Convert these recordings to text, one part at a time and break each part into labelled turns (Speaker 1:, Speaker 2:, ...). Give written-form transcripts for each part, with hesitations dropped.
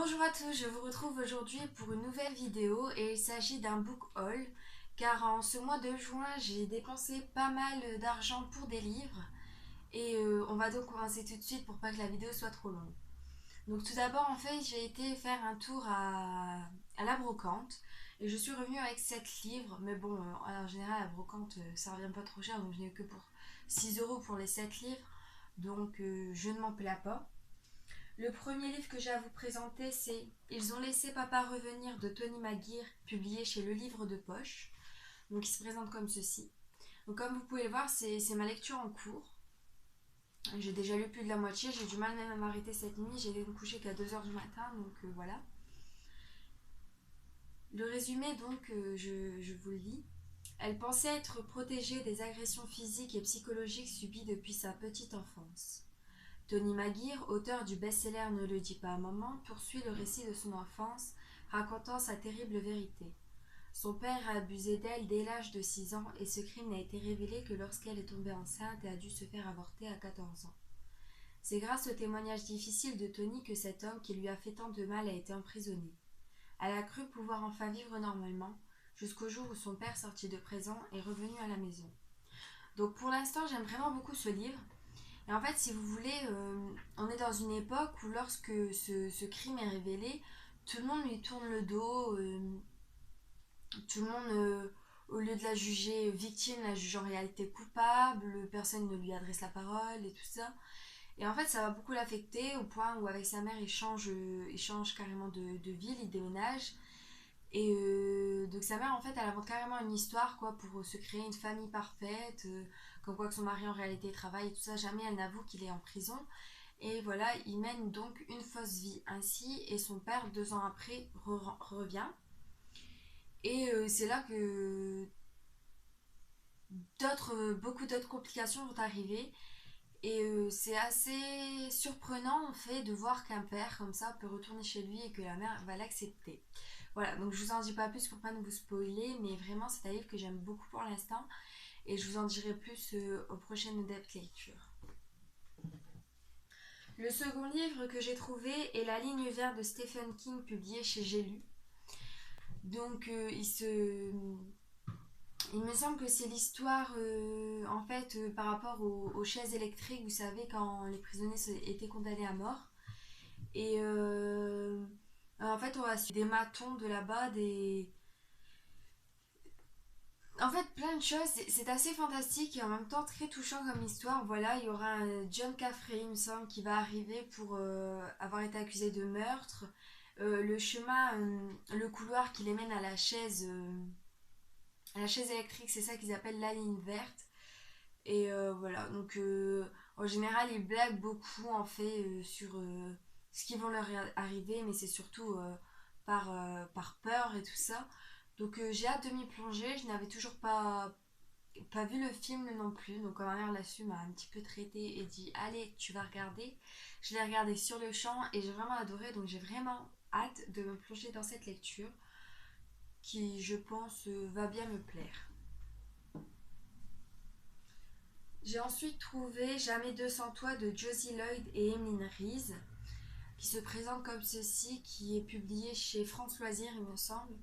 Speaker 1: Bonjour à tous, je vous retrouve aujourd'hui pour une nouvelle vidéo et il s'agit d'un book haul car en ce mois de juin j'ai dépensé pas mal d'argent pour des livres et on va donc commencer tout de suite pour pas que la vidéo soit trop longue. Donc tout d'abord en fait j'ai été faire un tour à la brocante et je suis revenue avec 7 livres mais bon en général la brocante ça revient pas trop cher donc je n'ai eu que pour 6 euros pour les 7 livres donc je ne m'en plains pas. Le premier livre que j'ai à vous présenter, c'est Ils ont laissé papa revenir de Tony Maguire, publié chez Le Livre de Poche. Donc il se présente comme ceci. Donc comme vous pouvez le voir, c'est ma lecture en cours. J'ai déjà lu plus de la moitié, j'ai du mal même à m'arrêter cette nuit, j'ai été me coucher qu'à 2 heures du matin, donc voilà. Le résumé donc, je vous le lis. Elle pensait être protégée des agressions physiques et psychologiques subies depuis sa petite enfance. Tony Maguire, auteur du best-seller Ne le dis pas à maman, poursuit le récit de son enfance, racontant sa terrible vérité. Son père a abusé d'elle dès l'âge de 6 ans et ce crime n'a été révélé que lorsqu'elle est tombée enceinte et a dû se faire avorter à 14 ans. C'est grâce au témoignage difficile de Tony que cet homme qui lui a fait tant de mal a été emprisonné. Elle a cru pouvoir enfin vivre normalement, jusqu'au jour où son père, sorti de prison, est revenu à la maison. Donc pour l'instant, j'aime vraiment beaucoup ce livre. Et en fait, si vous voulez, on est dans une époque où lorsque ce crime est révélé, tout le monde lui tourne le dos, tout le monde, au lieu de la juger victime, la juge en réalité coupable, personne ne lui adresse la parole et tout ça. Et en fait, ça va beaucoup l'affecter au point où avec sa mère, il change carrément de ville, il déménage. Et donc sa mère, en fait, elle invente carrément une histoire quoi pour se créer une famille parfaite, comme quoi que son mari en réalité travaille et tout ça. Jamais elle n'avoue qu'il est en prison. Et voilà, il mène donc une fausse vie ainsi. Et son père, 2 ans après, revient. Et c'est là que beaucoup d'autres complications vont arriver. Et c'est assez surprenant en fait de voir qu'un père comme ça peut retourner chez lui et que la mère va l'accepter. Voilà, donc je vous en dis pas plus pour pas ne vous spoiler, mais vraiment c'est un livre que j'aime beaucoup pour l'instant et je vous en dirai plus aux prochaines depth lecture. Le second livre que j'ai trouvé est La ligne verte de Stephen King publié chez J'ai lu. Donc il me semble que c'est l'histoire en fait par rapport aux chaises électriques, vous savez quand les prisonniers étaient condamnés à mort. Et en fait, on va suivre des matons de là-bas, des. En fait, plein de choses. C'est assez fantastique et en même temps très touchant comme histoire. Voilà, il y aura un John Caffrey, il me semble, qui va arriver pour avoir été accusé de meurtre. Le chemin, le couloir qui les mène à la chaise électrique, c'est ça qu'ils appellent la ligne verte. Et voilà, donc en général, ils blaguent beaucoup en fait sur ce qui va leur arriver, mais c'est surtout par peur et tout ça. Donc j'ai hâte de m'y plonger. Je n'avais toujours pas vu le film non plus. Donc quand ma mère l'a su, m'a un petit peu traité et dit allez, tu vas regarder. Je l'ai regardé sur le champ et j'ai vraiment adoré. Donc j'ai vraiment hâte de me plonger dans cette lecture qui, je pense, va bien me plaire. J'ai ensuite trouvé Jamais deux sans toi de Josie Lloyd et Emeline Rees, qui se présente comme ceci, qui est publié chez France Loisirs, il me semble.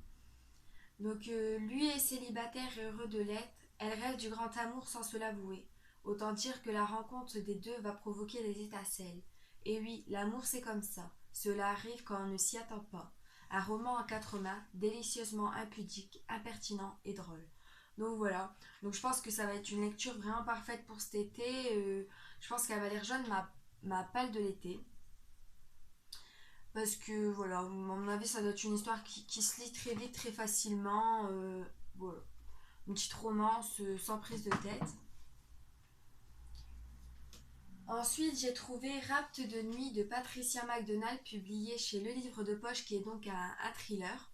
Speaker 1: Donc, lui est célibataire et heureux de l'être. Elle rêve du grand amour sans se l'avouer. Autant dire que la rencontre des deux va provoquer des étincelles. Et oui, l'amour c'est comme ça. Cela arrive quand on ne s'y attend pas. Un roman à 4 mains, délicieusement impudique, impertinent et drôle. Donc voilà. Donc je pense que ça va être une lecture vraiment parfaite pour cet été. Je pense qu'elle va lire jeune ma palle de l'été. Parce que voilà, à mon avis, ça doit être une histoire qui se lit très vite, très facilement. Voilà. Une petite romance sans prise de tête. Ensuite, j'ai trouvé Rapte de nuit de Patricia MacDonald, publié chez Le Livre de Poche, qui est donc un thriller.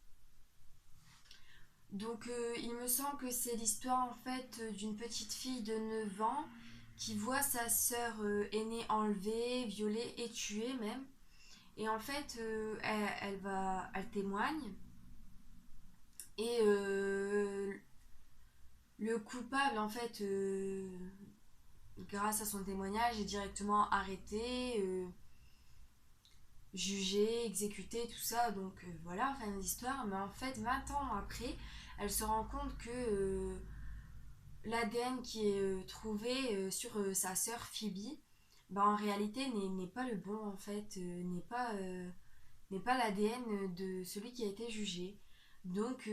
Speaker 1: Donc, il me semble que c'est l'histoire en fait d'une petite fille de 9 ans qui voit sa sœur aînée enlevée, violée et tuée même. Et en fait, elle témoigne. Et le coupable, en fait, grâce à son témoignage, est directement arrêté. jugée, exécutée, tout ça. Donc voilà, fin de l'histoire. Mais en fait, 20 ans après, elle se rend compte que l'ADN qui est trouvé sur sa sœur Phoebe, bah, en réalité n'est pas le bon en fait, n'est pas l'ADN de celui qui a été jugé. Donc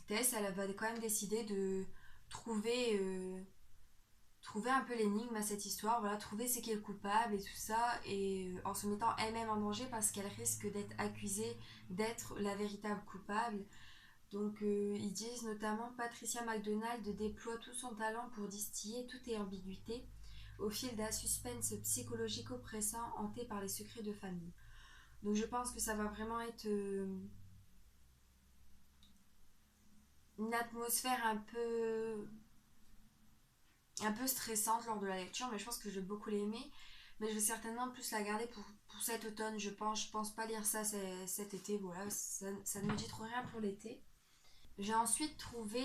Speaker 1: Tess, elle va quand même décider de trouver, trouver un peu l'énigme à cette histoire, voilà, trouver c'est qui est le coupable et tout ça, et en se mettant elle-même en danger parce qu'elle risque d'être accusée d'être la véritable coupable. Donc ils disent notamment Patricia McDonald déploie tout son talent pour distiller toutes les ambiguïtés au fil d'un suspense psychologique oppressant hanté par les secrets de famille. Donc je pense que ça va vraiment être une atmosphère un peu stressante lors de la lecture, mais je pense que je vais beaucoup l'aimer. Mais je vais certainement plus la garder pour cet automne, je pense. Je pense pas lire ça cet été, voilà, ça ne me dit trop rien pour l'été. J'ai ensuite trouvé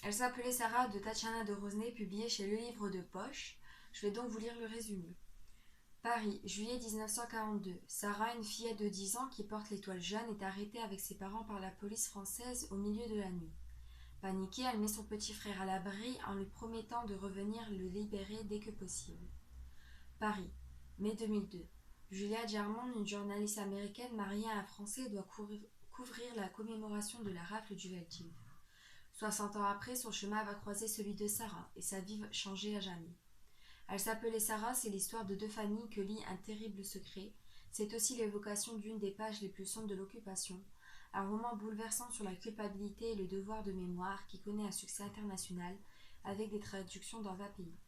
Speaker 1: Elle s'appelait Sarah de Tatiana de Rosnay, publié chez Le Livre de Poche. Je vais donc vous lire le résumé. Paris, juillet 1942. Sarah, une fillette de 10 ans qui porte l'étoile jaune, est arrêtée avec ses parents par la police française au milieu de la nuit. Paniquée, elle met son petit frère à l'abri en lui promettant de revenir le libérer dès que possible. Paris, mai 2002. Julia Germond, une journaliste américaine mariée à un Français, doit couvrir la commémoration de la rafle du Veldiv. 60 ans après, son chemin va croiser celui de Sarah et sa vie va changer à jamais. Elle s'appelait Sarah, c'est l'histoire de deux familles que lie un terrible secret. C'est aussi l'évocation d'une des pages les plus sombres de l'occupation. Un roman bouleversant sur la culpabilité et le devoir de mémoire qui connaît un succès international avec des traductions dans 20 pays.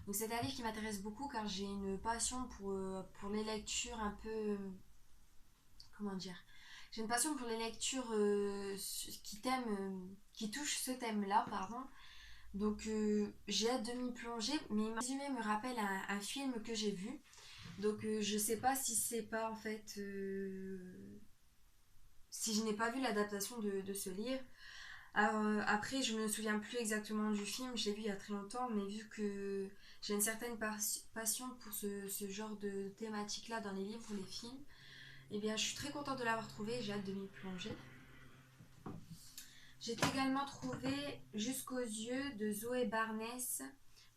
Speaker 1: Donc c'est un livre qui m'intéresse beaucoup car j'ai une passion pour les lectures un peu... comment dire, j'ai une passion pour les lectures qui touchent ce thème-là, pardon. Donc j'ai hâte de m'y plonger, mais mon résumé me rappelle un film que j'ai vu. Donc je sais pas si c'est pas en fait... si je n'ai pas vu l'adaptation de ce livre. Alors, après, je me souviens plus exactement du film, je l'ai vu il y a très longtemps, mais vu que j'ai une certaine passion pour ce genre de thématique-là dans les livres ou les films, eh bien, je suis très contente de l'avoir trouvé et j'ai hâte de m'y plonger. J'ai également trouvé Jusqu'aux yeux de Zoé Barnès,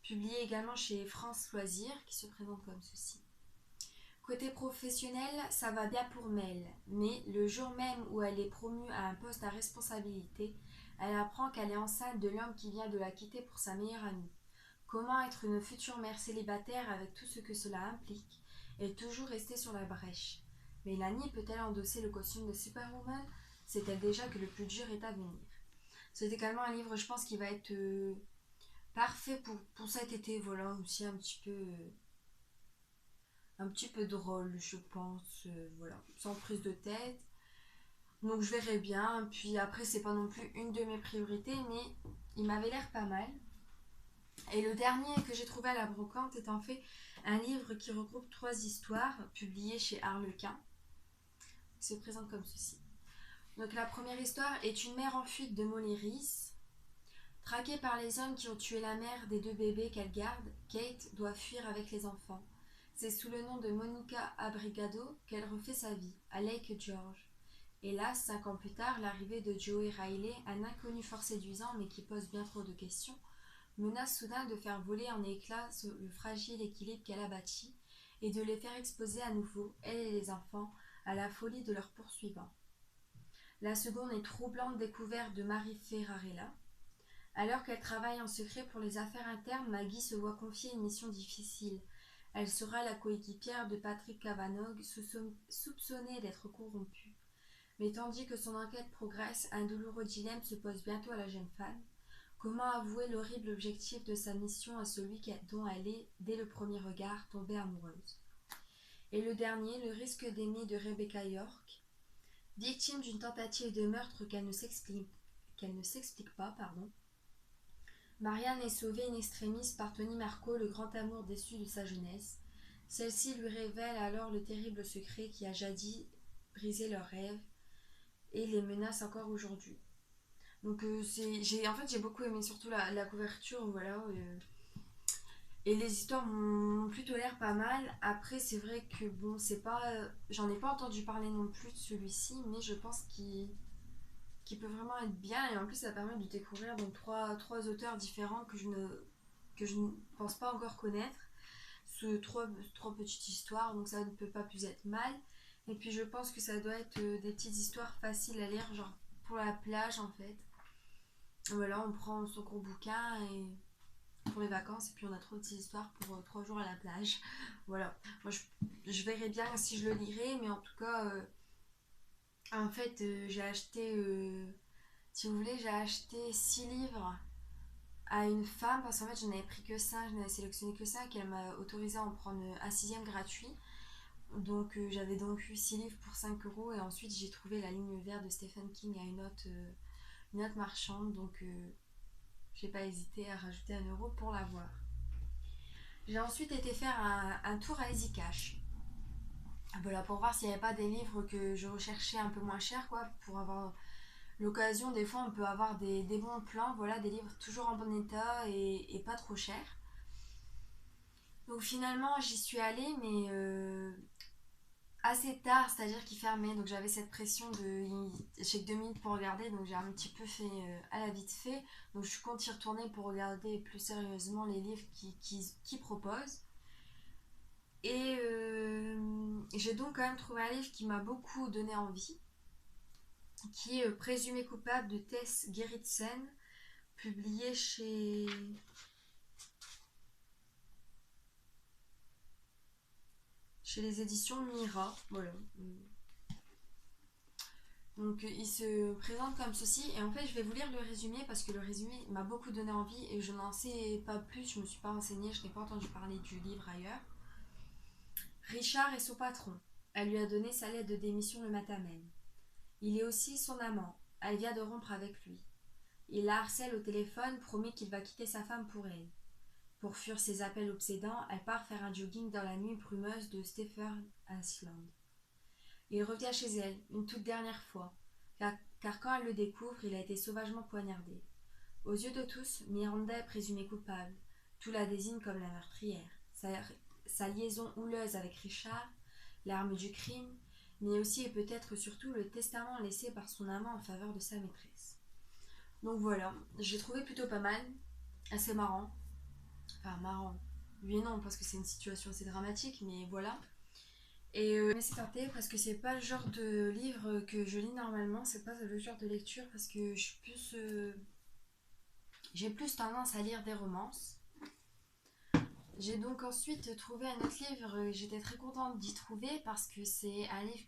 Speaker 1: publié également chez France Loisirs, qui se présente comme ceci. Côté professionnel, ça va bien pour Mel, mais le jour même où elle est promue à un poste à responsabilité, elle apprend qu'elle est enceinte de l'homme qui vient de la quitter pour sa meilleure amie. Comment être une future mère célibataire avec tout ce que cela implique et toujours rester sur la brèche. Mélanie peut-elle endosser le costume de Superwoman? Sait-elle déjà que le plus dur est à venir? C'est également un livre, je pense, qui va être parfait pour cet été, voilà, aussi un petit peu drôle, je pense, voilà, sans prise de tête. Donc je verrai bien, puis après c'est pas non plus une de mes priorités, mais il m'avait l'air pas mal. Et le dernier que j'ai trouvé à la brocante est en fait un livre qui regroupe 3 histoires publiées chez Harlequin. Il se présente comme ceci. Donc la première histoire est une mère en fuite de Molly Reese. Traquée par les hommes qui ont tué la mère des 2 bébés qu'elle garde, Kate doit fuir avec les enfants. C'est sous le nom de Monica Abrigado qu'elle refait sa vie, à Lake George. Hélas, 5 ans plus tard, l'arrivée de Joey Riley, un inconnu fort séduisant mais qui pose bien trop de questions, menace soudain de faire voler en éclats le fragile équilibre qu'elle a bâti et de les faire exposer à nouveau, elle et les enfants, à la folie de leurs poursuivants. La seconde est troublante découverte de Marie Ferrarella. Alors qu'elle travaille en secret pour les affaires internes, Maggie se voit confier une mission difficile. Elle sera la coéquipière de Patrick Cavanaugh, soupçonné d'être corrompu. Mais tandis que son enquête progresse, un douloureux dilemme se pose bientôt à la jeune femme. Comment avouer l'horrible objectif de sa mission à celui dont elle est, dès le premier regard, tombée amoureuse? Et le dernier, le risque d'aimer de Rebecca York. Victime d'une tentative de meurtre qu'elle ne s'explique pas, Marianne est sauvée in extremis par Tony Marco, le grand amour déçu de sa jeunesse. Celle-ci lui révèle alors le terrible secret qui a jadis brisé leurs rêves et les menace encore aujourd'hui. Donc j'ai beaucoup aimé surtout la couverture, voilà. Et les histoires m'ont plutôt l'air pas mal. Après, c'est vrai que bon, c'est pas. J'en ai pas entendu parler non plus de celui-ci, mais je pense qu'il peut vraiment être bien. Et en plus, ça permet de découvrir donc trois auteurs différents que je ne pense pas encore connaître. Trois petites histoires, donc ça ne peut pas plus être mal. Et puis, je pense que ça doit être des petites histoires faciles à lire, genre pour la plage en fait. Voilà, on prend son gros bouquin et pour les vacances et puis on a trop de petites histoires pour 3 jours à la plage. Voilà, moi je verrai bien si je le lirai, mais en tout cas, en fait, j'ai acheté, si vous voulez, j'ai acheté 6 livres à une femme parce qu'en fait j'en avais pris que 5, je n'avais sélectionné que 5 et elle m'a autorisé à en prendre un sixième gratuit. Donc j'avais donc eu 6 livres pour 5 € et ensuite j'ai trouvé La ligne verte de Stephen King à une autre marchande, donc j'ai pas hésité à rajouter 1 € pour l'avoir. J'ai ensuite été faire un tour à Easy Cash. Voilà, pour voir s'il n'y avait pas des livres que je recherchais un peu moins cher, quoi, pour avoir l'occasion. Des fois, on peut avoir des bons plans, voilà, des livres toujours en bon état et pas trop chers. Donc finalement, j'y suis allée, mais assez tard, c'est-à-dire qu'il fermait. Donc j'avais cette pression de. J'ai que 2 minutes pour regarder, donc j'ai un petit peu fait à la vite fait. Donc je compte y retourner pour regarder plus sérieusement les livres qui proposent. Et j'ai donc quand même trouvé un livre qui m'a beaucoup donné envie, qui est Présumé coupable de Tess Gerritsen, publié chez les éditions Mira. Voilà. Donc il se présente comme ceci, et en fait je vais vous lire le résumé parce que le résumé m'a beaucoup donné envie et je n'en sais pas plus, je me suis pas renseignée, je n'ai pas entendu parler du livre ailleurs. Richard est son patron. Elle lui a donné sa lettre de démission le matin même. Il est aussi son amant. Elle vient de rompre avec lui. Il la harcèle au téléphone, promet qu'il va quitter sa femme pour elle. Pour fuir ses appels obsédants, elle part faire un jogging dans la nuit brumeuse de Stephen Island. Il revient chez elle, une toute dernière fois, car quand elle le découvre, il a été sauvagement poignardé. Aux yeux de tous, Miranda est présumée coupable. Tout la désigne comme la meurtrière. Sa liaison houleuse avec Richard, l'arme du crime, mais aussi et peut-être surtout le testament laissé par son amant en faveur de sa maîtresse. Donc voilà, j'ai trouvé plutôt pas mal, assez marrant. Enfin marrant, oui et non, parce que c'est une situation assez dramatique, mais voilà. Et mais c'est tenté parce que c'est pas le genre de livre que je lis normalement, c'est pas le genre de lecture parce que je suis plus, j'ai plus tendance à lire des romances. J'ai donc ensuite trouvé un autre livre, j'étais très contente d'y trouver parce que c'est un livre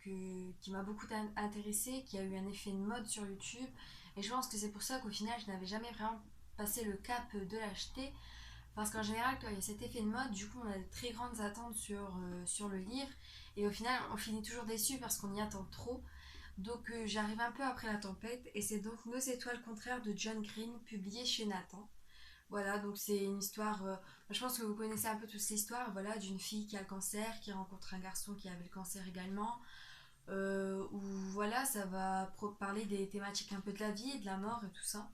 Speaker 1: qui m'a beaucoup intéressée, qui a eu un effet de mode sur YouTube et je pense que c'est pour ça qu'au final je n'avais jamais vraiment passé le cap de l'acheter parce qu'en général quand il y a cet effet de mode, du coup on a de très grandes attentes sur le livre et au final on finit toujours déçu parce qu'on y attend trop. Donc j'arrive un peu après la tempête et c'est donc Nos étoiles contraires de John Green publié chez Nathan. Voilà, donc c'est une histoire, je pense que vous connaissez un peu tous l'histoire, voilà, d'une fille qui a le cancer, qui rencontre un garçon qui avait le cancer également, où voilà, ça va parler des thématiques un peu de la vie et de la mort et tout ça.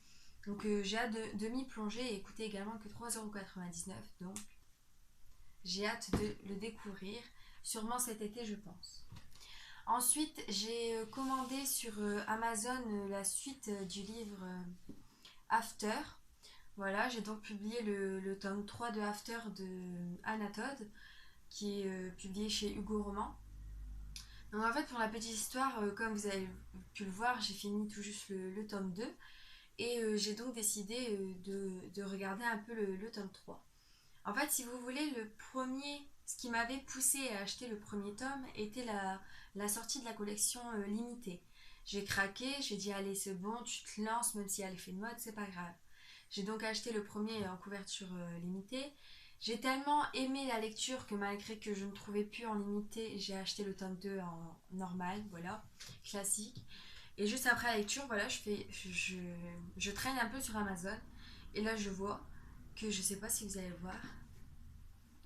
Speaker 1: Donc j'ai hâte de m'y plonger et écouter également que 3,99 €, donc j'ai hâte de le découvrir, sûrement cet été je pense. Ensuite, j'ai commandé sur Amazon la suite du livre After. Voilà, j'ai donc publié le tome 3 de After de Anna Todd, qui est publié chez Hugo Roman. Donc en fait, pour la petite histoire, comme vous avez pu le voir, j'ai fini tout juste le tome 2. Et j'ai donc décidé de regarder un peu le tome 3. En fait, si vous voulez, le premier, ce qui m'avait poussé à acheter le premier tome était la sortie de la collection limitée. J'ai craqué, j'ai dit allez c'est bon, tu te lances, même si elle est l'effet de mode, c'est pas grave. J'ai donc acheté le premier en couverture limitée. J'ai tellement aimé la lecture que malgré que je ne trouvais plus en limité, j'ai acheté le tome 2 en normal, voilà, classique. Et juste après la lecture, voilà, je traîne un peu sur Amazon. Et là, je vois que, je sais pas si vous allez le voir,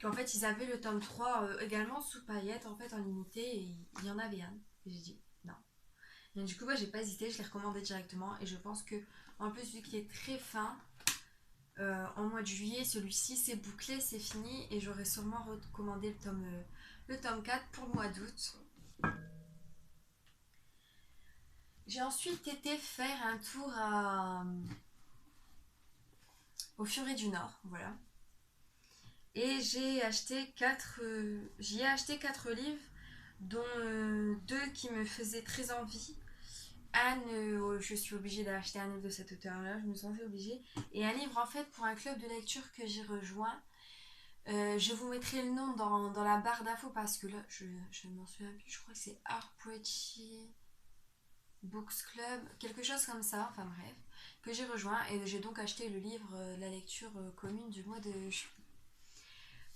Speaker 1: qu'en fait, ils avaient le tome 3 également sous paillettes, en fait, en limité. Et il y en avait un. Et j'ai dit non. Et du coup, moi, j'ai pas hésité, je l'ai recommandé directement. Et je pense que, en plus, vu qu'il est très fin, en mois de juillet. Celui-ci c'est bouclé, c'est fini et j'aurai sûrement recommandé le tome 4 pour le mois d'août. J'ai ensuite été faire un tour au Furet du Nord, voilà. Et j'y ai acheté 4 livres, dont 2 qui me faisaient très envie. Anne, je suis obligée d'acheter un livre de cet auteur-là, je me sentais obligée. Et un livre en fait pour un club de lecture que j'ai rejoint. Je vous mettrai le nom dans la barre d'infos parce que là, je ne m'en souviens plus. Je crois que c'est Arpechi Books Club, quelque chose comme ça, enfin bref, que j'ai rejoint. Et j'ai donc acheté le livre La lecture commune du mois de juillet.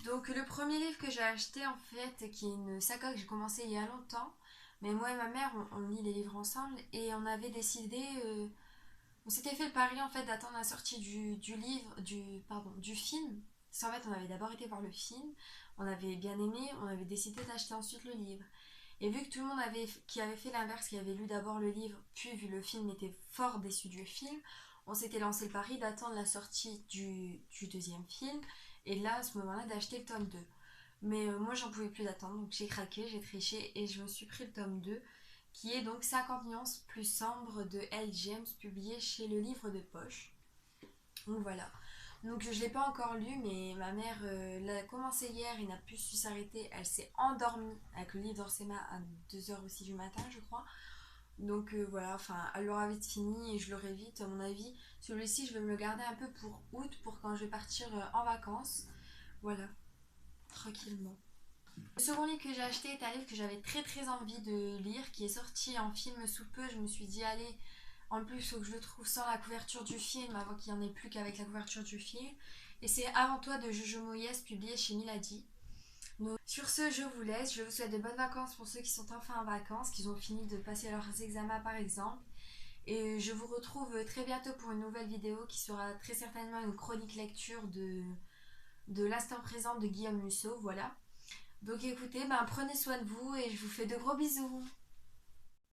Speaker 1: Donc le premier livre que j'ai acheté en fait, qui est une saga que j'ai commencé il y a longtemps, mais moi et ma mère on lit les livres ensemble et on avait décidé, on s'était fait le pari en fait d'attendre la sortie du livre, du film. Parce qu'en fait on avait d'abord été voir le film, on avait bien aimé, on avait décidé d'acheter ensuite le livre. Et vu que tout le monde qui avait fait l'inverse, qui avait lu d'abord le livre, puis vu le film était fort déçu du film, on s'était lancé le pari d'attendre la sortie du deuxième film et là, à ce moment-là, d'acheter le tome 2. Mais moi, j'en pouvais plus d'attendre, donc j'ai craqué, j'ai triché et je me suis pris le tome 2, qui est donc 50 nuances plus sombres de L. James, publié chez Le Livre de Poche. Donc voilà. Donc je ne l'ai pas encore lu, mais ma mère l'a commencé hier et n'a plus su s'arrêter. Elle s'est endormie avec le livre dans ses mains à 2h aussi du matin, je crois. Donc voilà, enfin, elle l'aura vite fini et je l'aurai vite, à mon avis. Celui-ci, je vais me le garder un peu pour août, pour quand je vais partir en vacances. Voilà, tranquillement. Le second livre que j'ai acheté est un livre que j'avais très très envie de lire, qui est sorti en film sous peu. Je me suis dit, allez, en plus, il faut que je le trouve sans la couverture du film, avant qu'il n'y en ait plus qu'avec la couverture du film. Et c'est Avant toi de Jojo Moyes, publié chez Milady. Donc, sur ce, je vous laisse. Je vous souhaite de bonnes vacances pour ceux qui sont enfin en vacances, qui ont fini de passer leurs examens par exemple. Et je vous retrouve très bientôt pour une nouvelle vidéo qui sera très certainement une chronique lecture de l'instant présent de Guillaume Musso. Voilà. Donc écoutez, prenez soin de vous et je vous fais de gros bisous.